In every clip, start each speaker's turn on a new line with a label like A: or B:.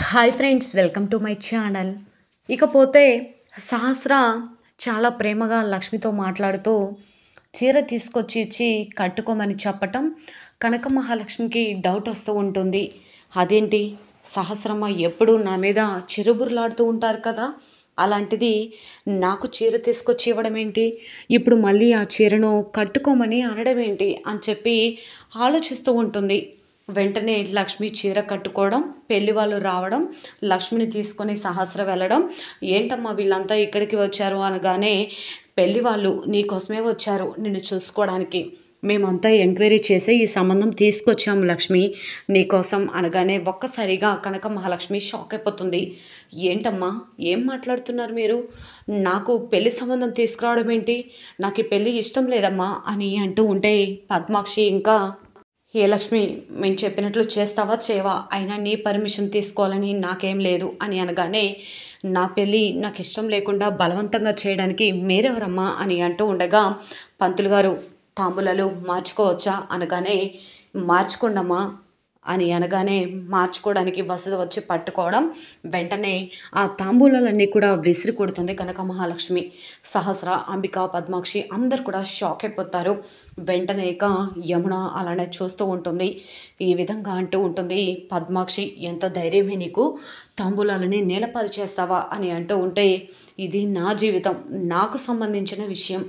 A: Hi friends, welcome to my channel. ఇకపోతే సహస్ర చాలా ప్రేమగా లక్ష్మితో మాట్లాడుతూ చీర తీసుకొచ్చి ఇచ్చి కట్టుకోమని చెప్పటం కనక మహాలక్ష్మికి డౌట్ వస్తూ ఉంటుంది. అదేంటి, సహస్రమ్మ ఎప్పుడు నా మీద చిరుబుర్లాడుతూ ఉంటారు కదా, అలాంటిది నాకు చీర తీసుకొచ్చి ఇవ్వడం ఏంటి, ఇప్పుడు మళ్ళీ ఆ చీరను కట్టుకోమని అనడం ఏంటి అని చెప్పి ఆలోచిస్తూ ఉంటుంది. వెంటనే లక్ష్మి చీర కట్టుకోవడం, పెళ్లి వాళ్ళు రావడం, లక్ష్మిని తీసుకొని సహస్ర వెళ్ళడం. ఏంటమ్మా వీళ్ళంతా ఇక్కడికి వచ్చారు అనగానే, పెళ్లి వాళ్ళు నీకోసమే వచ్చారు నిన్ను చూసుకోవడానికి, మేమంతా ఎంక్వైరీ చేసి ఈ సంబంధం తీసుకొచ్చాము లక్ష్మి నీకోసం అనగానే ఒక్కసారిగా కనక మహాలక్ష్మి షాక్ అయిపోతుంది. ఏంటమ్మా ఏం మాట్లాడుతున్నారు మీరు, నాకు పెళ్లి సంబంధం తీసుకురావడం ఏంటి, నాకు ఈ పెళ్ళి ఇష్టం లేదమ్మా అని అంటూ ఉంటే పద్మాక్షి ఇంకా, ఏ లక్ష్మి మేము చెప్పినట్లు చేస్తావా చేయవా, అయినా నీ పర్మిషన్ తీసుకోవాలని నాకేం లేదు అని అనగానే, నా పెళ్ళి నాకు ఇష్టం లేకుండా బలవంతంగా చేయడానికి మీరెవరమ్మా అని అంటూ ఉండగా, పంతులు గారు తాంబూలాలు మార్చుకోవచ్చా అనగానే, మార్చుకోండమ్మా అని అనగానే మార్చుకోవడానికి వసతి వచ్చి పట్టుకోవడం, వెంటనే ఆ తాంబూలాలన్నీ కూడా విసిరి కొడుతుంది కనక మహాలక్ష్మి. సహస్ర, అంబిక, పద్మాక్షి అందరు కూడా షాక్ అయిపోతారు. వెంటనే ఇక యమున అలానే చూస్తూ ఉంటుంది. ఈ విధంగా అంటూ ఉంటుంది, పద్మాక్షి ఎంత ధైర్యమే నీకు, తాంబూలాలని నేలపాలు చేస్తావా అని అంటూ ఉంటే, ఇది నా జీవితం, నాకు సంబంధించిన విషయం,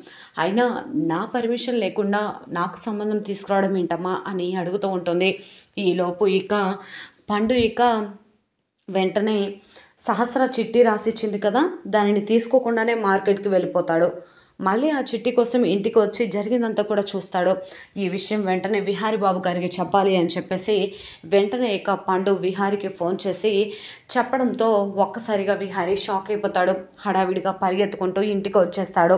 A: అయినా నా పర్మిషన్ లేకుండా నాకు సంబంధం తీసుకురావడం ఏంటమ్మా అని అడుగుతూ ఉంటుంది. ఈలోపు ఇక పండు ఇక వెంటనే సహస్ర చిట్టి రాసిచ్చింది కదా, దానిని తీసుకోకుండానే మార్కెట్కి వెళ్ళిపోతాడు. మళ్ళీ ఆ చిట్టి కోసం ఇంటికి వచ్చి జరిగిందంతా కూడా చూస్తాడు. ఈ విషయం వెంటనే విహారీ బాబు గారికి చెప్పాలి అని చెప్పేసి వెంటనే ఇక పండు విహారీకి ఫోన్ చేసి చెప్పడంతో ఒక్కసారిగా విహారీ షాక్ అయిపోతాడు. హడావిడిగా పరిగెత్తుకుంటూ ఇంటికి వచ్చేస్తాడు.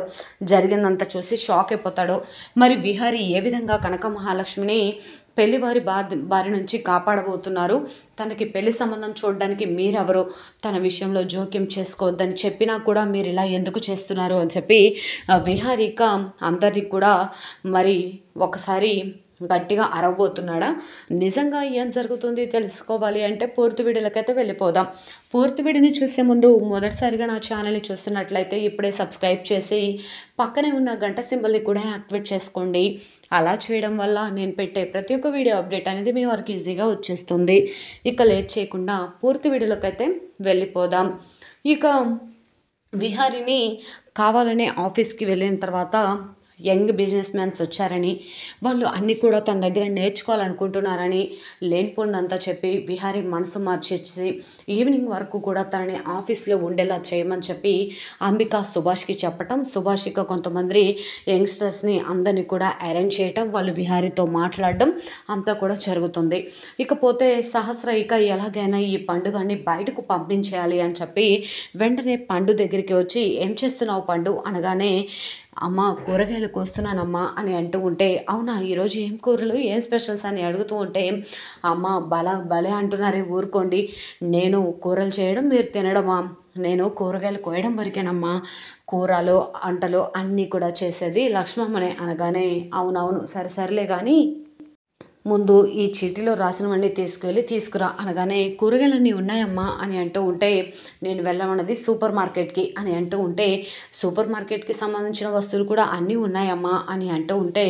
A: జరిగిందంతా చూసి షాక్ అయిపోతాడు. మరి విహారీ ఏ విధంగా కనక మహాలక్ష్మిని పెళ్లివారి బారి నుంచి కాపాడబోతున్నారు, తనకి పెళ్లి సంబంధం చూడడానికి మీరెవరు, తన విషయంలో జోక్యం చేసుకోవద్దని చెప్పినా కూడా మీరు ఇలా ఎందుకు చేస్తున్నారు అని చెప్పి విహారిక అందరికీ కూడా మరి ఒకసారి గట్టిగా అరవబోతున్నాడా. నిజంగా ఏం జరుగుతుంది తెలుసుకోవాలి అంటే పూర్తి వీడియోలకైతే వెళ్ళిపోదాం. పూర్తి వీడియోని చూసే ముందు మొదటిసారిగా నా ఛానల్ని చూస్తున్నట్లయితే ఇప్పుడే సబ్స్క్రైబ్ చేసి పక్కనే ఉన్న గంట సింబల్ని కూడా యాక్టివేట్ చేసుకోండి. అలా చేయడం వల్ల నేను పెట్టే ప్రతి ఒక్క వీడియో అప్డేట్ అనేది మీ వరకు ఈజీగా వచ్చేస్తుంది. ఇక లేట్ చేయకుండా పూర్తి వీడియోలోకైతే వెళ్ళిపోదాం. ఇక విహారిని కావాలనే ఆఫీస్కి వెళ్ళిన తర్వాత యంగ్ బిజినెస్ మ్యాన్స్ వచ్చారని, వాళ్ళు అన్నీ కూడా తన దగ్గర నేర్చుకోవాలనుకుంటున్నారని లేనిపోందంతా చెప్పి విహారీ మనసు మార్చేసి ఈవినింగ్ వరకు కూడా తనని ఆఫీస్లో ఉండేలా చేయమని చెప్పి అంబిక సుభాష్కి చెప్పటం, సుభాష్ ఇక కొంతమంది యంగ్స్టర్స్ని అందరినీ కూడా అరేంజ్ చేయటం, వాళ్ళు విహారీతో మాట్లాడడం అంతా కూడా జరుగుతుంది. ఇకపోతే సహస్ర ఇక ఎలాగైనా ఈ పండుగని బయటకు పంపించేయాలి అని చెప్పి వెంటనే పండు దగ్గరికి వచ్చి, ఏం చేస్తున్నావు పండు అనగానే, అమ్మ కూరగాయలు కోస్తున్నానమ్మా అని అంటూ ఉంటే, అవునా ఈరోజు ఏం కూరలు ఏం స్పెషల్స్ అని అడుగుతూ ఉంటే, అమ్మ భలే అంటున్నారే ఊరుకోండి, నేను కూరలు చేయడం మీరు తినడమా, నేను కూరగాయలు కోయడం వరకేనమ్మా, కూరలు అంటలు అన్నీ కూడా చేసేది లక్ష్మమ్మనే అనగానే, అవునవును సరేలే కానీ ముందు ఈ చీటీలో రాసినవన్నీ తీసుకురా అనగానే, కూరగాయలన్నీ ఉన్నాయమ్మా అని అంటూ ఉంటే, నేను వెళ్ళమన్నది సూపర్ మార్కెట్కి అని అంటూ ఉంటే, సూపర్ మార్కెట్కి సంబంధించిన వస్తువులు కూడా అన్నీ ఉన్నాయమ్మా అని అంటూ ఉంటే,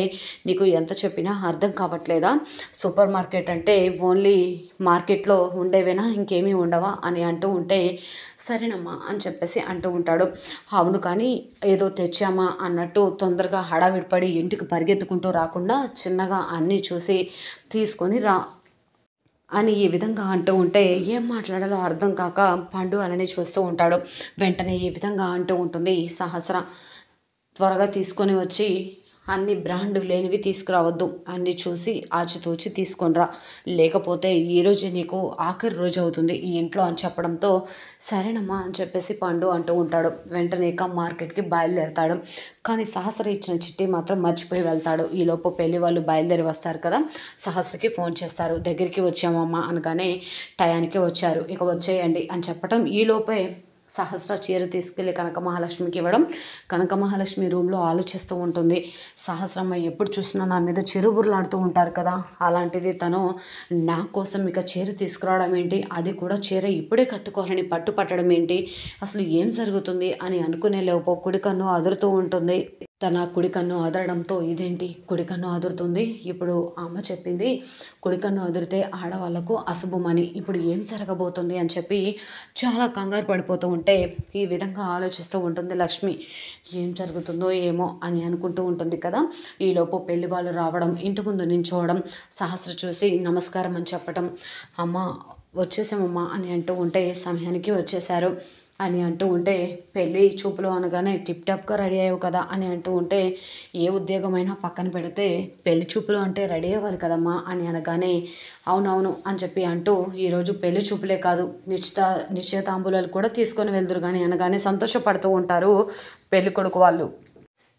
A: నీకు ఎంత చెప్పినా అర్థం కావట్లేదా, సూపర్ మార్కెట్ అంటే ఓన్లీ మార్కెట్లో ఉండేవేనా ఇంకేమీ ఉండవా అని అంటూ ఉంటే, సరేనమ్మా అని చెప్పేసి అంటూ ఉంటాడు. అవును కానీ ఏదో తెచ్చామా అన్నట్టు తొందరగా హడావిడిపడి ఇంటికి పరిగెత్తుకుంటూ రాకుండా చిన్నగా అన్నీ చూసి తీసుకొని రా అని ఈ విధంగా అంటూ ఉంటే, ఏం మాట్లాడాలో అర్థం కాక పండు అలానే చూస్తూ ఉంటాడు. వెంటనే ఈ విధంగా అంటూ ఉంటుంది సహస్ర, త్వరగా తీసుకొని వచ్చి అన్ని బ్రాండ్ లేనివి తీసుకురావద్దు, అన్నీ చూసి ఆచితూచి తీసుకొనిరా, లేకపోతే ఈరోజే నీకు ఆఖరి రోజు అవుతుంది ఈ ఇంట్లో అని చెప్పడంతో, సరేనమ్మా అని చెప్పేసి పండు అంటూ ఉంటాడు. వెంటనే ఇక మార్కెట్కి బయలుదేరతాడు. కానీ సహస్ర ఇచ్చిన చిట్టి మాత్రం మర్చిపోయి వెళ్తాడు. ఈలోపు పెళ్లి వాళ్ళు బయలుదేరి వస్తారు కదా, సహస్రకి ఫోన్ చేస్తారు. దగ్గరికి వచ్చామమ్మా అనగానే, టయానికే వచ్చారు, ఇక వచ్చేయండి అని చెప్పటం, ఈలోపే సహస్ర చీర తీసుకెళ్ళి కనక మహాలక్ష్మికి ఇవ్వడం, కనక మహాలక్ష్మి రూమ్లో ఆలోచిస్తూ ఉంటుంది. సహస్రమ్మ ఎప్పుడు చూసినా నా మీద చిరుబుర్లాడుతూ ఉంటారు కదా, అలాంటిది తను నా కోసం ఇక చీర తీసుకురావడం ఏంటి, అది కూడా చీర ఇప్పుడే కట్టుకోవాలని పట్టుపట్టడం ఏంటి, అసలు ఏం జరుగుతుంది అని అనుకునే లోపు కుడి కన్ను అదురుతూ ఉంటుంది. తన కుడి కన్ను అదరడంతో ఇదేంటి కుడి కన్ను అదురుతుంది, ఇప్పుడు అమ్మ చెప్పింది కుడి కన్ను అదిరితే ఆడవాళ్లకు అశుభమని, ఇప్పుడు ఏం జరగబోతుంది అని చెప్పి చాలా కంగారు పడిపోతూ ఉంటే ఈ విధంగా ఆలోచిస్తూ ఉంటుంది లక్ష్మి. ఏం జరుగుతుందో ఏమో అని అనుకుంటూ ఉంటుంది కదా. ఈలోపు పెళ్లి వాళ్ళు రావడం, ఇంటి ముందు నించోవడం, సహస్ర చూసి నమస్కారం అని చెప్పటం, అమ్మ వచ్చేసామమ్మా అని అంటూ ఉంటే సమయానికి వచ్చేశారు అని అంటూ ఉంటే, పెళ్ళి చూపులు అనగానే టిప్ టాప్గా రెడీ అయ్యావు కదా అని అంటూ ఉంటే, ఏ ఉద్యోగమైనా పక్కన పెడితే పెళ్లి చూపులు అంటే రెడీ అవ్వాలి కదమ్మా అని అనగానే అవునవును అని చెప్పి అంటూ ఈరోజు పెళ్లి చూపులే కాదు నిశ్చితాంబూలాలు కూడా తీసుకొని వెళ్దురు కానీ అనగానే సంతోషపడుతూ ఉంటారు పెళ్లి కొడుకు వాళ్ళు.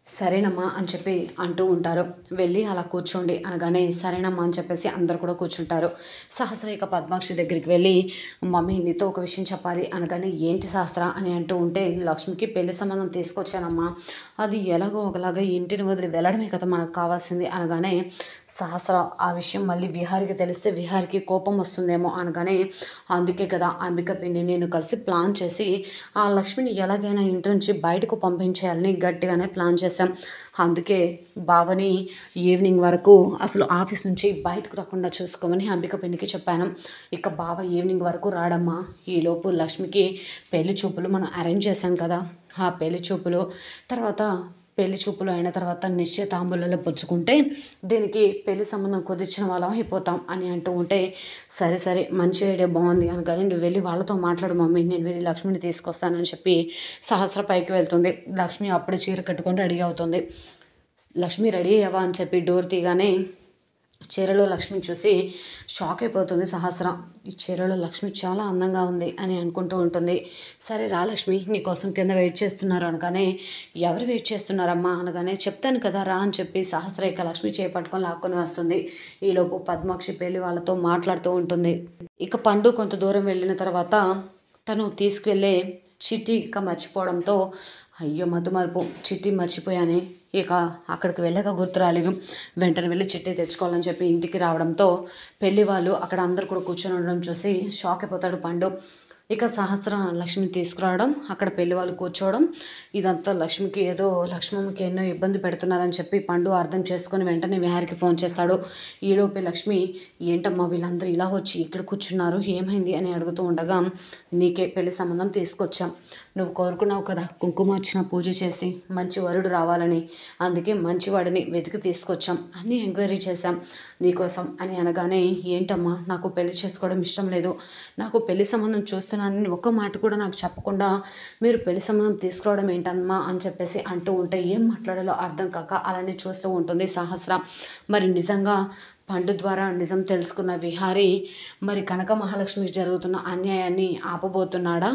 A: సరేనమ్మా అని చెప్పి అంటూ ఉంటారు. వెళ్ళి అలా కూర్చోండి అనగానే సరేనమ్మా అని చెప్పేసి అందరు కూడా కూర్చుంటారు. సహస్ర ఇక పద్మాక్షి దగ్గరికి వెళ్ళి మమ్మీ నీతో ఒక విషయం చెప్పాలి అనగానే ఏంటి సహస్ర అని అంటూ ఉంటే, లక్ష్మికి పెళ్లి సంబంధం తీసుకొచ్చానమ్మా, అది ఎలాగో ఒకలాగా ఇంటిని వదిలి వెళ్ళడమే కదా మనకు కావాల్సింది అనగానే సహస్ర ఆ విషయం మళ్ళీ విహారికి తెలిస్తే విహారికి కోపం వస్తుందేమో అనగానే, అందుకే కదా అంబిక పిన్ని నేను కలిసి ప్లాన్ చేసి ఆ లక్ష్మిని ఎలాగైనా ఇంటి నుంచి బయటకు పంపించేయాలని గట్టిగానే ప్లాన్ చేశాం. అందుకే బావని ఈవినింగ్ వరకు అసలు ఆఫీస్ నుంచి బయటకు రాకుండా చూసుకోమని అంబిక పిన్నికి చెప్పాను. ఇక బావ ఈవినింగ్ వరకు రాడమ్మా, ఈలోపు లక్ష్మికి పెళ్లి చూపులు మనం అరేంజ్ చేశాం కదా, ఆ పెళ్లి చూపులు తర్వాత పెళ్లి చూపులు అయిన తర్వాత నిశ్చితాంబూలలో పుచ్చుకుంటే దీనికి పెళ్లి సంబంధం కుదిర్చిన వాళ్ళం అయిపోతాం అని అంటూ ఉంటే, సరే సరే మంచి ఐడియా బాగుంది అనగానే నువ్వు వెళ్ళి వాళ్ళతో మాట్లాడు మమ్మీ, నేను వెళ్ళి లక్ష్మిని తీసుకొస్తానని చెప్పి సహస్ర పైకి వెళ్తుంది. లక్ష్మి అప్పుడే చీర కట్టుకొని రెడీ అవుతుంది. లక్ష్మి రెడీ అయ్యావా అని చెప్పి డోర్ తీయగానే చీరలో లక్ష్మిని చూసి షాక్ అయిపోతుంది సహస్ర. ఈ చీరలో లక్ష్మి చాలా అందంగా ఉంది అని అనుకుంటూ ఉంటుంది. సరే రా లక్ష్మి నీకోసం కింద వెయిట్ చేస్తున్నారు అనగానే, ఎవరు వెయిట్ చేస్తున్నారమ్మా అనగానే, చెప్తాను కదా రా అని చెప్పి సహస్ర ఇక లక్ష్మి చేపట్టుకొని లాక్కొని వస్తుంది. ఈలోపు పద్మాక్షి పెళ్లి వాళ్ళతో మాట్లాడుతూ ఉంటుంది. ఇక పండు కొంత దూరం వెళ్ళిన తర్వాత తను తీసుకువెళ్ళే చిట్టి ఇక మర్చిపోవడంతో, అయ్యో మతుమరుపు చిట్టి మర్చిపోయానే, ఇక అక్కడికి వెళ్ళాక గుర్తు రాలేదు, వెంటనే వెళ్ళి చిట్టి తెచ్చుకోవాలని చెప్పి ఇంటికి రావడంతో పెళ్లి వాళ్ళు అక్కడ అందరు కూడా కూర్చొని ఉండడం చూసి షాక్ అయిపోతాడు పండు. ఇక సహస్ర లక్ష్మిని తీసుకురావడం, అక్కడ పెళ్లి వాళ్ళు కూర్చోవడం, ఇదంతా లక్ష్మికి లక్ష్మమ్మకి ఎన్నో ఇబ్బంది పెడుతున్నారని చెప్పి పండు అర్థం చేసుకొని వెంటనే విహారికి ఫోన్ చేస్తాడు. ఈలోపే లక్ష్మి ఏంటమ్మా వీళ్ళందరూ ఇలా వచ్చి ఇక్కడ కూర్చున్నారు ఏమైంది అని అడుగుతూ ఉండగా, నీకే పెళ్లి సంబంధం తీసుకొచ్చాం, నువ్వు కోరుకున్నావు కదా కుంకుమార్చన పూజ చేసి మంచి వరుడు రావాలని, అందుకే మంచివాడిని వెతికి తీసుకొచ్చాం, అన్నీ ఎంక్వైరీ చేశాం నీకోసం అని అనగానే, ఏంటమ్మా నాకు పెళ్లి చేసుకోవడం ఇష్టం లేదు, నాకు పెళ్లి సంబంధం చూస్తున్నానని ఒక్క మాట కూడా నాకు చెప్పకుండా మీరు పెళ్లి సంబంధం తీసుకురావడం ఏంటమ్మా అని చెప్పేసి అంటూ ఉంటే ఏం మాట్లాడాలో అర్థం కాక అలానే చూస్తూ ఉంటుంది సహస్ర. మరి నిజంగా పండు ద్వారా నిజం తెలుసుకున్న విహారీ మరి కనక మహాలక్ష్మికి జరుగుతున్న అన్యాయాన్ని ఆపబోతున్నాడా?